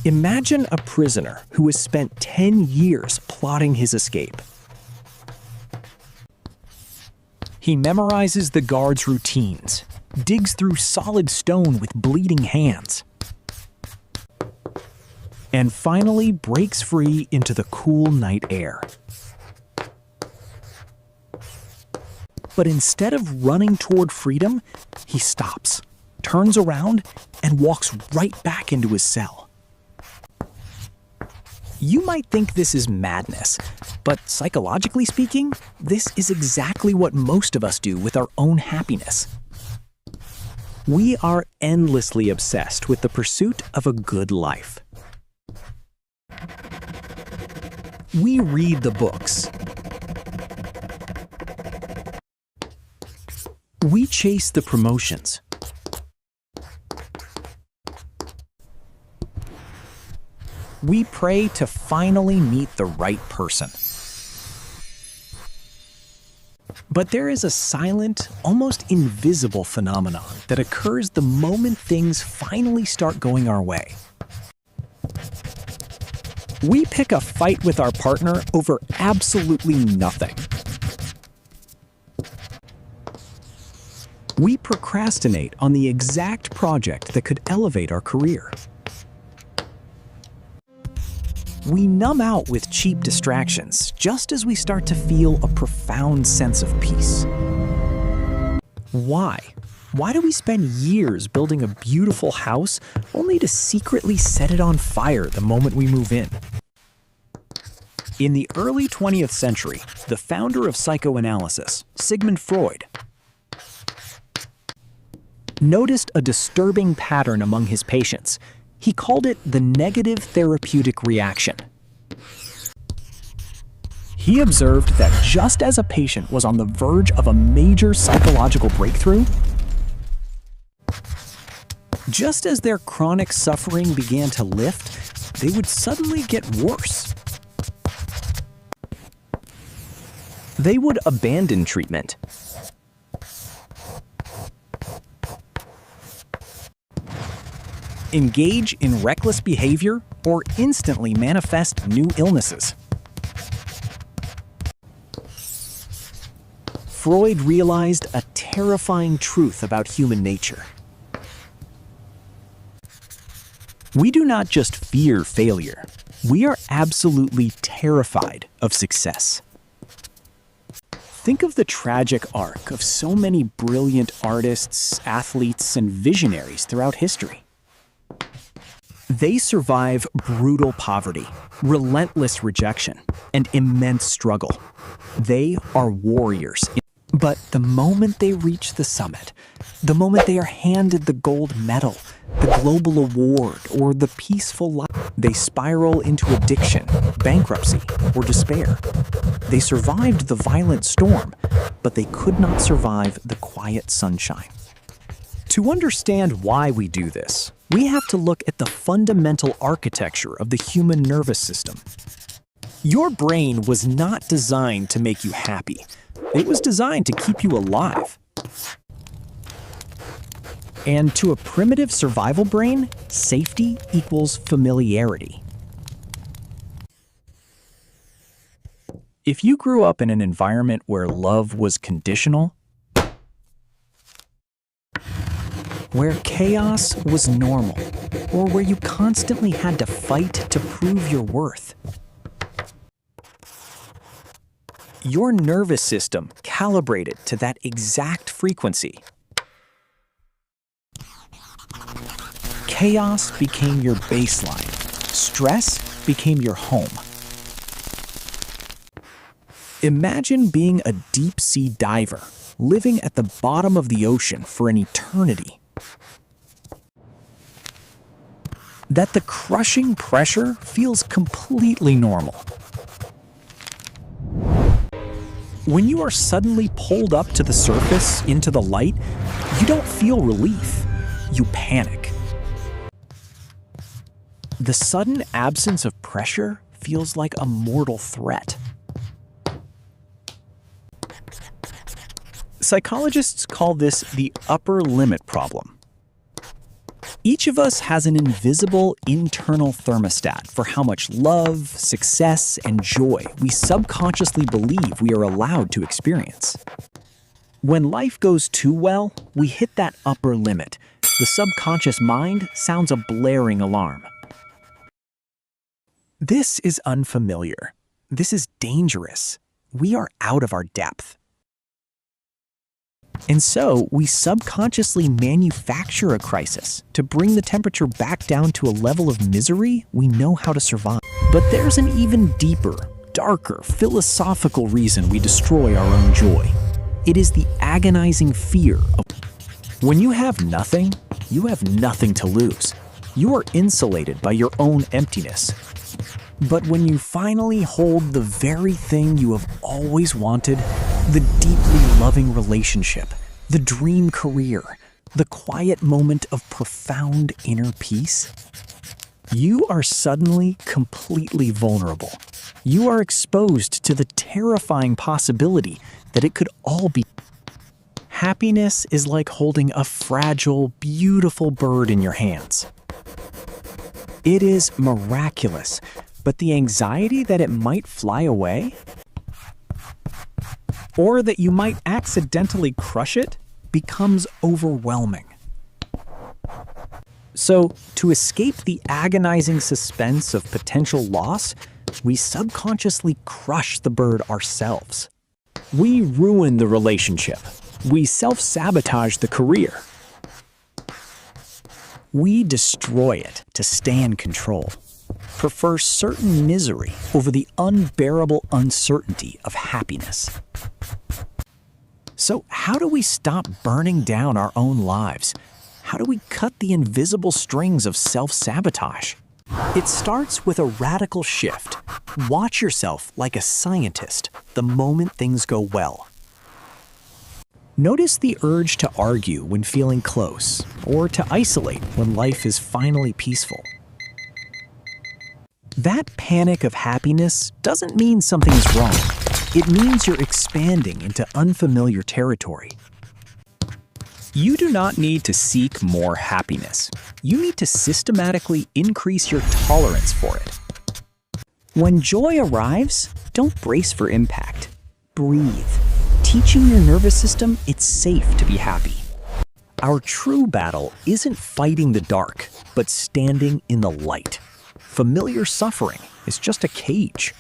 Imagine a prisoner who has spent 10 years plotting his escape. He memorizes the guards' routines, digs through solid stone with bleeding hands, and finally breaks free into the cool night air. But instead of running toward freedom, he stops, turns around, and walks right back into his cell. You might think this is madness, but psychologically speaking, this is exactly what most of us do with our own happiness. We are endlessly obsessed with the pursuit of a good life. We read the books. We chase the promotions. We pray to finally meet the right person. But there is a silent, almost invisible phenomenon that occurs the moment things finally start going our way. We pick a fight with our partner over absolutely nothing. We procrastinate on the exact project that could elevate our career. We numb out with cheap distractions just as we start to feel a profound sense of peace. Why? Why do we spend years building a beautiful house only to secretly set it on fire the moment we move in? In the early 20th century, the founder of psychoanalysis, Sigmund Freud, noticed a disturbing pattern among his patients. He called it the negative therapeutic reaction. He observed that just as a patient was on the verge of a major psychological breakthrough, just as their chronic suffering began to lift, they would suddenly get worse. They would abandon treatment, engage in reckless behavior, or instantly manifest new illnesses. Freud realized a terrifying truth about human nature. We do not just fear failure, we are absolutely terrified of success. Think of the tragic arc of so many brilliant artists, athletes, and visionaries throughout history. They survive brutal poverty, relentless rejection, and immense struggle. They are warriors. But the moment they reach the summit, the moment they are handed the gold medal, the global award, or the peaceful life, they spiral into addiction, bankruptcy, or despair. They survived the violent storm, but they could not survive the quiet sunshine. To understand why we do this, we have to look at the fundamental architecture of the human nervous system. Your brain was not designed to make you happy. It was designed to keep you alive. And to a primitive survival brain, safety equals familiarity. If you grew up in an environment where love was conditional, where chaos was normal, or where you constantly had to fight to prove your worth, your nervous system calibrated to that exact frequency. Chaos became your baseline. Stress became your home. Imagine being a deep-sea diver, living at the bottom of the ocean for an eternity. That the crushing pressure feels completely normal. When you are suddenly pulled up to the surface, into the light, you don't feel relief. You panic. The sudden absence of pressure feels like a mortal threat. Psychologists call this the upper limit problem. Each of us has an invisible internal thermostat for how much love, success, and joy we subconsciously believe we are allowed to experience. When life goes too well, we hit that upper limit. The subconscious mind sounds a blaring alarm. This is unfamiliar. This is dangerous. We are out of our depth. And so, we subconsciously manufacture a crisis to bring the temperature back down to a level of misery we know how to survive. But there's an even deeper, darker, philosophical reason we destroy our own joy. It is the agonizing fear of when you have nothing to lose. You are insulated by your own emptiness. But when you finally hold the very thing you have always wanted, the deeply loving relationship, the dream career, the quiet moment of profound inner peace, you are suddenly completely vulnerable. You are exposed to the terrifying possibility that it could all be. Happiness is like holding a fragile, beautiful bird in your hands. It is miraculous, but the anxiety that it might fly away, or that you might accidentally crush it, becomes overwhelming. So, to escape the agonizing suspense of potential loss, we subconsciously crush the bird ourselves. We ruin the relationship. We self-sabotage the career. We destroy it to stay in control. Prefer certain misery over the unbearable uncertainty of happiness. So how do we stop burning down our own lives? How do we cut the invisible strings of self-sabotage? It starts with a radical shift. Watch yourself like a scientist the moment things go well. Notice the urge to argue when feeling close, or to isolate when life is finally peaceful. That panic of happiness doesn't mean something is wrong. It means you're expanding into unfamiliar territory. You do not need to seek more happiness. You need to systematically increase your tolerance for it. When joy arrives, don't brace for impact. Breathe, teaching your nervous system it's safe to be happy. Our true battle isn't fighting the dark, but standing in the light. Familiar suffering is just a cage.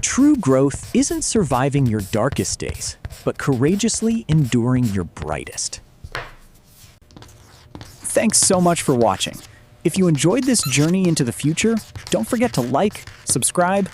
True growth isn't surviving your darkest days, but courageously enduring your brightest. Thanks so much for watching. If you enjoyed this journey into the future, don't forget to like, subscribe,